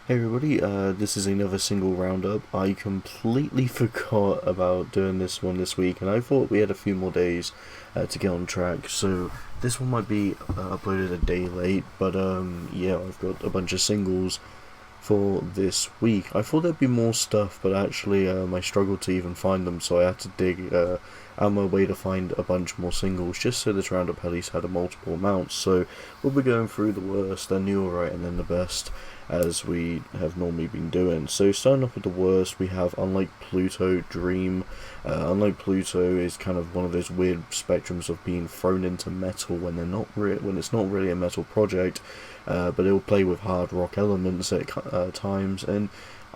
Hey everybody, this is another single roundup. I completely forgot about doing this one this week, and I thought we had a few more days to get on track. So this one might be uploaded a day late, but yeah, I've got a bunch of singles for this week. I thought there'd be more stuff, but actually I struggled to even find them, so I had to dig out my way to find a bunch more singles, just so this roundup at least had a multiple amounts. So we'll be going through the worst, then the alright, and then the best, as we have normally been doing. So starting off with the worst, we have Unlike Pluto, Dream. Unlike Pluto is kind of one of those weird spectrums of being thrown into metal when when it's not really a metal project, but it'll play with hard rock elements at times. And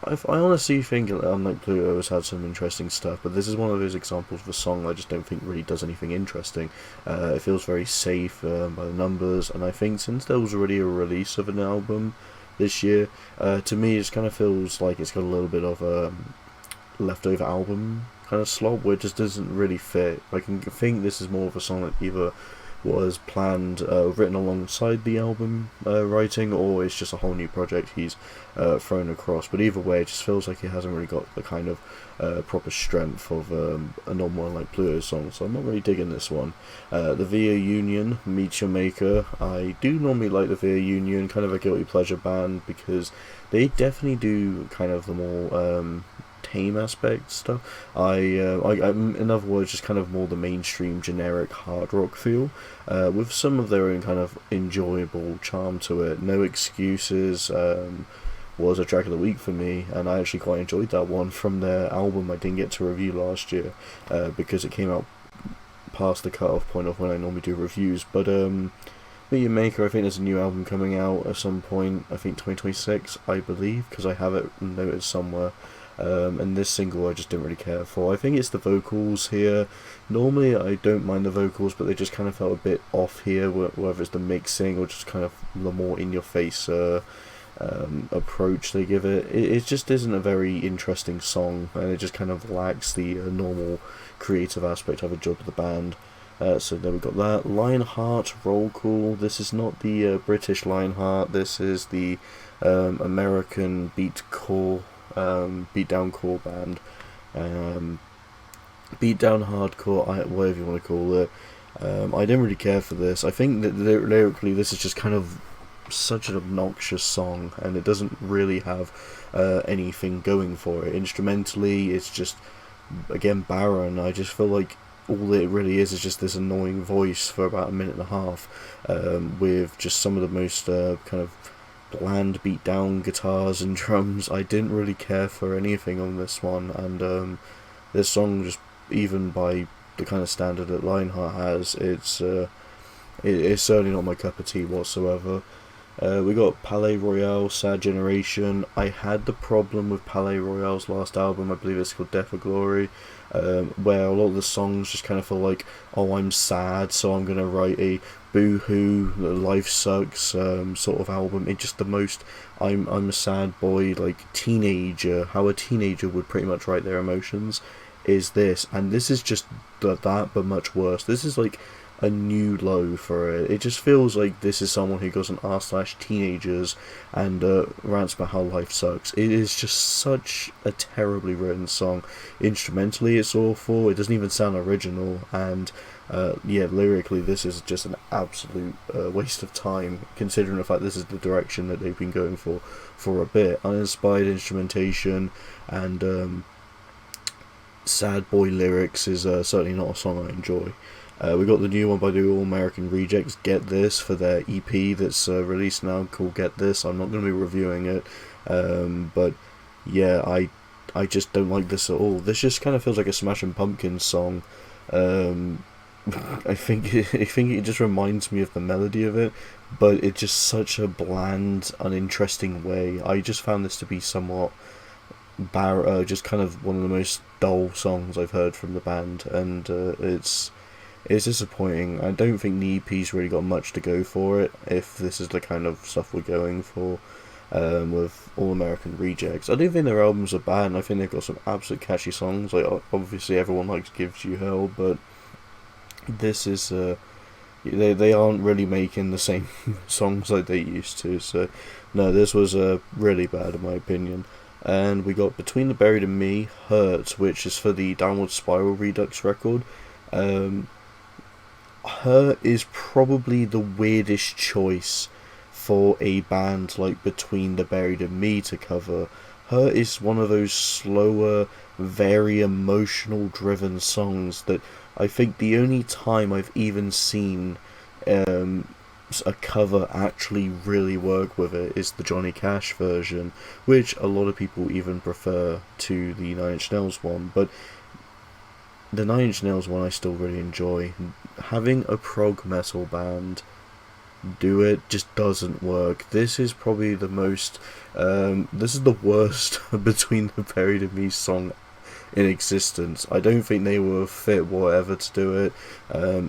I honestly think Unlike Pluto has had some interesting stuff, but this is one of those examples of a song I just don't think really does anything interesting. It feels very safe by the numbers, and I think since there was already a release of an album this year, to me it kind of feels like it's got a little bit of a leftover album kind of slot where it just doesn't really fit. I can think this is more of a song that either was planned, written alongside the album writing, or it's just a whole new project he's thrown across. But either way, it just feels like it hasn't really got the kind of proper strength of a normal like Pluto song. So I'm not really digging this one. The Veer Union, Meet Your Maker. I do normally like the Veer Union, kind of a guilty pleasure band, because they definitely do kind of the more tame aspect stuff. In other words, just kind of more the mainstream generic hard rock feel, with some of their own kind of enjoyable charm to it. No Excuses was a track of the week for me, and I actually quite enjoyed that one from their album I didn't get to review last year, because it came out past the cut-off point of when I normally do reviews. But Meet Your Maker, I think there's a new album coming out at some point, I think 2026, I believe, because I have it noted somewhere. And this single I just didn't really care for. I think it's the vocals here. Normally I don't mind the vocals, but they just kind of felt a bit off here, whether it's the mixing or just kind of the more in-your-face approach they give it. It just isn't a very interesting song, and it just kind of lacks the normal creative aspect I've enjoyed with the band. So there we got that. Lionheart, Roll Call. This is not the British Lionheart. This is the American beatdown core band, beatdown hardcore, whatever you want to call it. I didn't really care for this. I think that lyrically this is just kind of such an obnoxious song, and it doesn't really have anything going for it. Instrumentally, it's just, again, barren. I just feel like all it really is just this annoying voice for about a minute and a half, with just some of the most kind of bland beat down guitars and drums. I didn't really care for anything on this one, and this song, just even by the kind of standard that Lionheart has, it's certainly not my cup of tea whatsoever. We got Palaye Royale, Sad Generation. I had the problem with Palaye Royale's last album, I believe it's called Death or Glory, where a lot of the songs just kind of feel like, oh, I'm sad, so I'm going to write a boo-hoo, life sucks sort of album. It's just the most, I'm a sad boy, like teenager, how a teenager would pretty much write their emotions, is this. And this is just that, but much worse. This is like a new low for it. It just feels like this is someone who goes on r/teenagers and rants about how life sucks. It is just such a terribly written song. Instrumentally, it's awful. It doesn't even sound original, and yeah, lyrically, this is just an absolute waste of time, considering the fact this is the direction that they've been going for a bit. Uninspired instrumentation and sad boy lyrics is certainly not a song I enjoy. We got the new one by the All American Rejects, Get This, for their EP that's released now, called Get This. I'm not going to be reviewing it, but yeah, I just don't like this at all. This just kind of feels like a Smashing Pumpkins song. I think it just reminds me of the melody of it, but it's just such a bland, uninteresting way. I just found this to be somewhat just kind of one of the most dull songs I've heard from the band, and it's disappointing. I don't think the EP's really got much to go for it, if this is the kind of stuff we're going for with All American Rejects. I don't think their albums are bad, and I think they've got some absolute catchy songs. Like, obviously everyone likes Gives You Hell, but this is they aren't really making the same songs like they used to. So no, this was really bad in my opinion. And we got Between the Buried and Me, Hurt, which is for the Downward Spiral Redux record. Hurt is probably the weirdest choice for a band like Between the Buried and Me to cover. Hurt is one of those slower, very emotional driven songs that I think the only time I've even seen a cover actually really work with it is the Johnny Cash version, which a lot of people even prefer to the Nine Inch Nails one, but the Nine Inch Nails one I still really enjoy. Having a prog metal band do it just doesn't work. This is probably the most, this is the worst Between the Buried and Me song in existence. I don't think they were fit whatever to do it.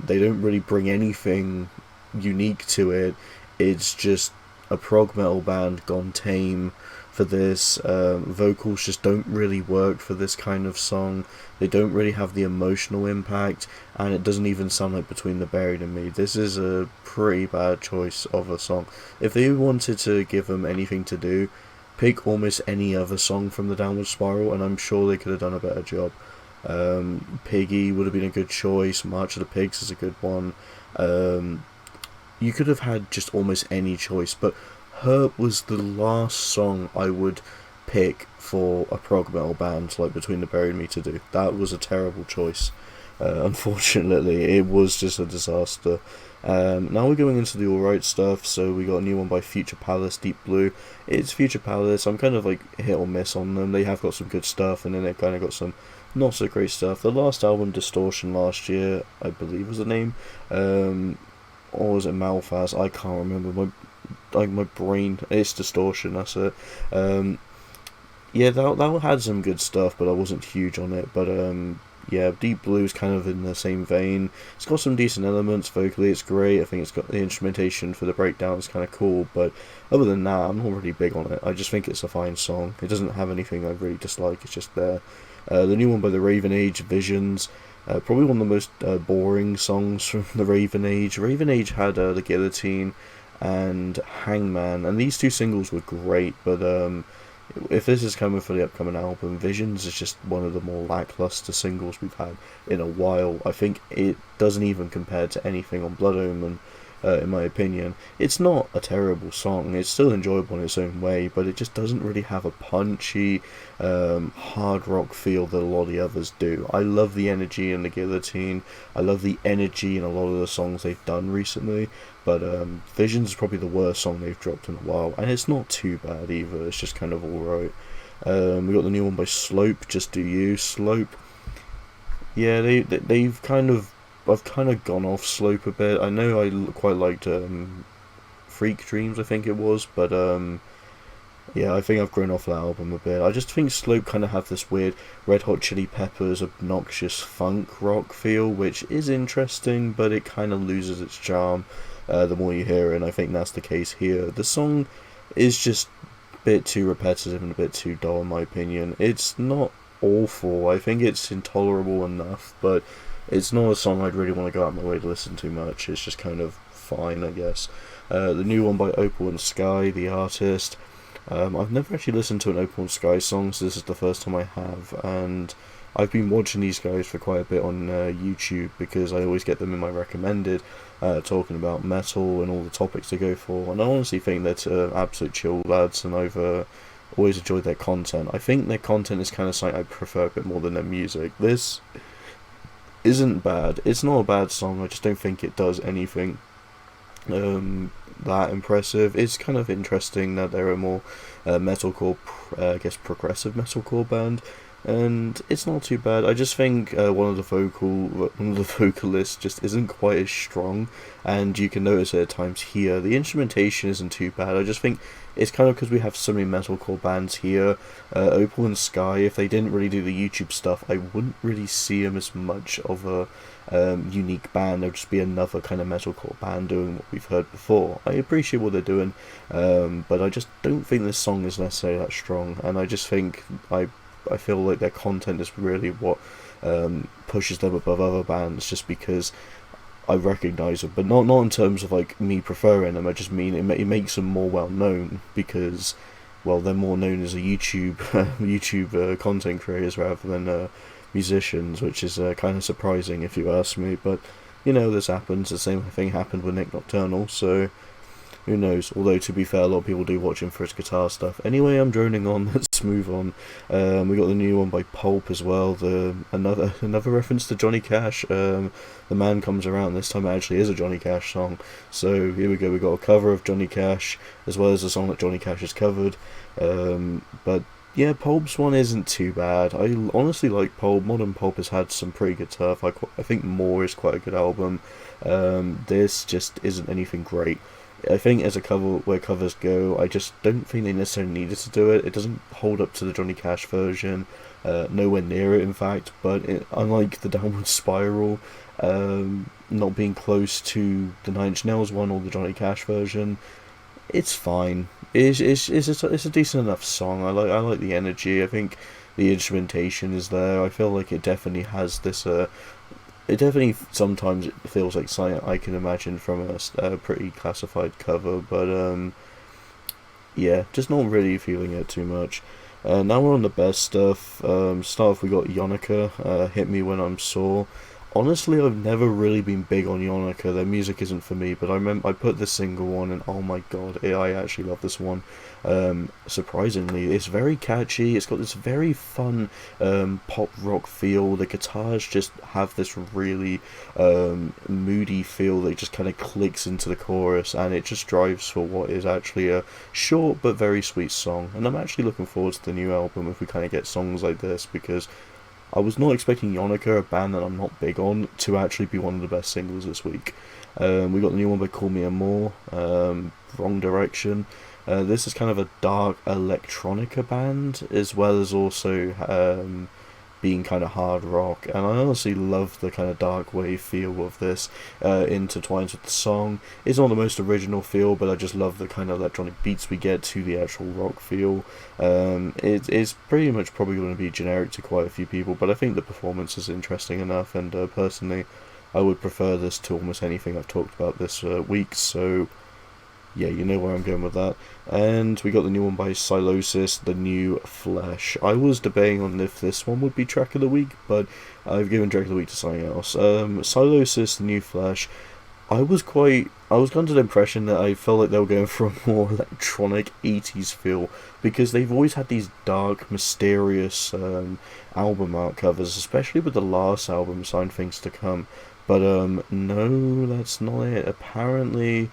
They don't really bring anything unique to it. It's just a prog metal band gone tame for this. Vocals just don't really work for this kind of song. They don't really have the emotional impact, and it doesn't even sound like Between the Buried and Me. This is a pretty bad choice of a song. If they wanted to give them anything to do, pick almost any other song from the Downward Spiral, and I'm sure they could have done a better job. Piggy would have been a good choice. March of the Pigs is a good one. You could have had just almost any choice, but Hurt was the last song I would pick for a prog metal band like Between the Buried and Me to do. That was a terrible choice. Unfortunately, it was just a disaster. Now we're going into the alright stuff, so we got a new one by Future Palace, Deep Blue. It's Future Palace, I'm kind of like hit or miss on them. They have got some good stuff, and then they've kind of got some not so great stuff. The last album, Distortion, last year, I believe was the name, or was it Malphas? I can't remember. My brain, it's Distortion, that's it. Yeah, that had some good stuff, but I wasn't huge on it. But yeah, Deep Blue is kind of in the same vein. It's got some decent elements vocally. It's great. I think it's got the instrumentation for the breakdown is kind of cool. But other than that, I'm not really big on it. I just think it's a fine song. It doesn't have anything I really dislike. It's just there. The new one by the Raven Age, Visions. Probably one of the most boring songs from the Raven Age. Raven Age had The Guillotine and Hangman, and these two singles were great, but if this is coming for the upcoming album, Visions is just one of the more lackluster singles we've had in a while. I think it doesn't even compare to anything on Blood Omen, in my opinion. It's not a terrible song, it's still enjoyable in its own way, but it just doesn't really have a punchy, hard rock feel that a lot of the others do. I love the energy in The Guillotine, I love the energy in a lot of the songs they've done recently, but Visions is probably the worst song they've dropped in a while, and it's not too bad either, it's just kind of alright. We got the new one by Slope, Just Do You. Slope, yeah, they've kind of, I've kind of gone off Slope a bit. I know I quite liked Freak Dreams, I think it was, but yeah, I think I've grown off that album a bit. I just think Slope kind of have this weird Red Hot Chili Peppers obnoxious funk rock feel, which is interesting, but it kind of loses its charm the more you hear it, and I think that's the case here. The song is just a bit too repetitive and a bit too dull in my opinion. It's not awful, I think it's intolerable enough, but it's not a song I'd really want to go out of my way to listen to much. It's just kind of fine, I guess. The new one by Opal In Sky, the artist. I've never actually listened to an Opal In Sky song, so this is the first time I have, and I've been watching these guys for quite a bit on YouTube because I always get them in my recommended, talking about metal and all the topics they go for, and I honestly think they're absolute chill lads, and I've always enjoyed their content. I think their content is kind of something I prefer a bit more than their music. This isn't bad. It's not a bad song, I just don't think it does anything that impressive. It's kind of interesting that they're a more metalcore, I guess progressive metalcore band, and it's not too bad. I just think one of the vocalists just isn't quite as strong, and you can notice it at times here. The instrumentation isn't too bad. I just think it's kind of because we have so many metalcore bands here. Opal In Sky, if they didn't really do the YouTube stuff, I wouldn't really see them as much of a unique band. They'll just be another kind of metalcore band doing what we've heard before. I appreciate what they're doing, but I just don't think this song is necessarily that strong, and I just think I feel like their content is really what pushes them above other bands, just because I recognise them, but not in terms of like me preferring them. I just mean it makes them more well known because, well, they're more known as a YouTube content creators rather than musicians, which is kind of surprising if you ask me. But you know, this happens. The same thing happened with Nick Nocturnal, so who knows? Although, to be fair, a lot of people do watch him for his guitar stuff. Anyway, I'm droning on. Let's move on. We got the new one by Pulp as well. Another reference to Johnny Cash. The man comes around. This time it actually is a Johnny Cash song. So here we go. We got a cover of Johnny Cash as well as a song that Johnny Cash has covered. But yeah, Pulp's one isn't too bad. I honestly like Pulp. Modern Pulp has had some pretty good stuff. I think More is quite a good album. This just isn't anything great. I think as a cover where covers go, I just don't think they necessarily needed to do it. It doesn't hold up to the Johnny Cash version, nowhere near it in fact, but unlike the Downward Spiral, not being close to the Nine Inch Nails one or the Johnny Cash version, it's fine. It's a decent enough song. I like the energy. I think the instrumentation is there. I feel like it definitely has this it definitely sometimes it feels like something I can imagine from a pretty classified cover, but yeah, just not really feeling it too much. Now we're on the best stuff. Start off, we got YONAKA, Hit Me When I'm Sore. Honestly, I've never really been big on YONAKA. Their music isn't for me, but I remember I put the single on, and oh my god, I actually love this one. Surprisingly, it's very catchy. It's got this very fun pop rock feel. The guitars just have this really moody feel that just kind of clicks into the chorus, and it just drives for what is actually a short but very sweet song. And I'm actually looking forward to the new album if we kind of get songs like this, because I was not expecting YONAKA, a band that I'm not big on, to actually be one of the best singles this week. We got the new one by Call Me Amour, Wrong Direction. This is kind of a dark electronica band, as well as also being kind of hard rock, and I honestly love the kind of dark wave feel of this, intertwines with the song. It's not the most original feel, but I just love the kind of electronic beats we get to the actual rock feel. It's pretty much probably going to be generic to quite a few people, but I think the performance is interesting enough, and personally I would prefer this to almost anything I've talked about this week, so yeah, you know where I'm going with that. And we got the new one by Sylosis, The New Flesh. I was debating on if this one would be track of the week, but I've given track of the week to something else. Sylosis, The New Flesh. I was under the impression that I felt like they were going for a more electronic 80s feel, because they've always had these dark, mysterious album art covers, especially with the last album, Sign Things to Come. But no, that's not it. Apparently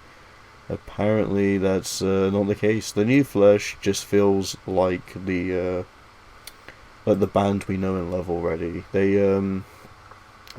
that's not the case. The New Flesh just feels like the band we know and love already.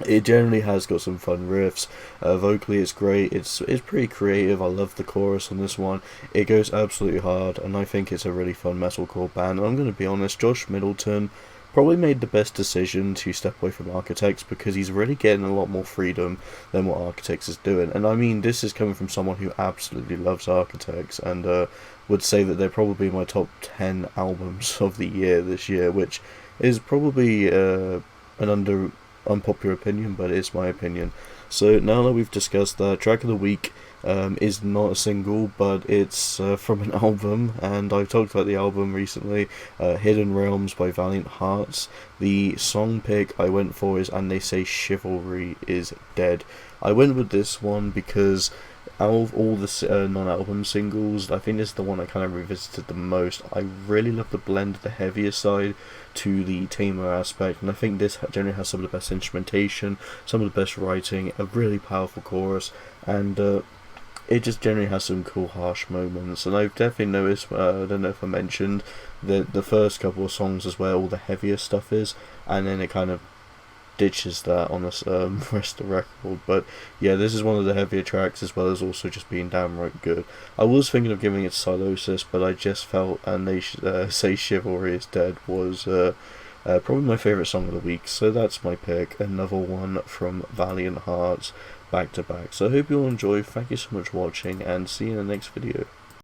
It generally has got some fun riffs. Vocally, it's great. It's pretty creative. I love the chorus on this one. It goes absolutely hard, and I think it's a really fun metalcore band. And I'm going to be honest, Josh Middleton probably made the best decision to step away from Architects, because he's really getting a lot more freedom than what Architects is doing. And I mean, this is coming from someone who absolutely loves Architects, and would say that they're probably my top 10 albums of the year this year, which is probably an unpopular opinion, but it's my opinion. So now that we've discussed that, track of the week is not a single, but it's from an album, and I've talked about the album recently, Hidden Realms by Valiant Hearts. The song pick I went for is And They Say Chivalry Is Dead. I went with this one because out of all the non-album singles, I think this is the one I kind of revisited the most. I really love the blend of the heavier side to the tamer aspect, and I think this generally has some of the best instrumentation, some of the best writing, a really powerful chorus, and it just generally has some cool harsh moments. And I've definitely noticed, I don't know if I mentioned, that the first couple of songs is where all the heavier stuff is, and then it kind of ditches that on the rest of the record. But yeah, this is one of the heavier tracks, as well as also just being downright good. I was thinking of giving it Sylosis, but I just felt And They Say Chivalry Is Dead was probably my favourite song of the week, so that's my pick. Another one from Valiant Hearts, back to back. So I hope you all enjoy. Thank you so much for watching, and see you in the next video.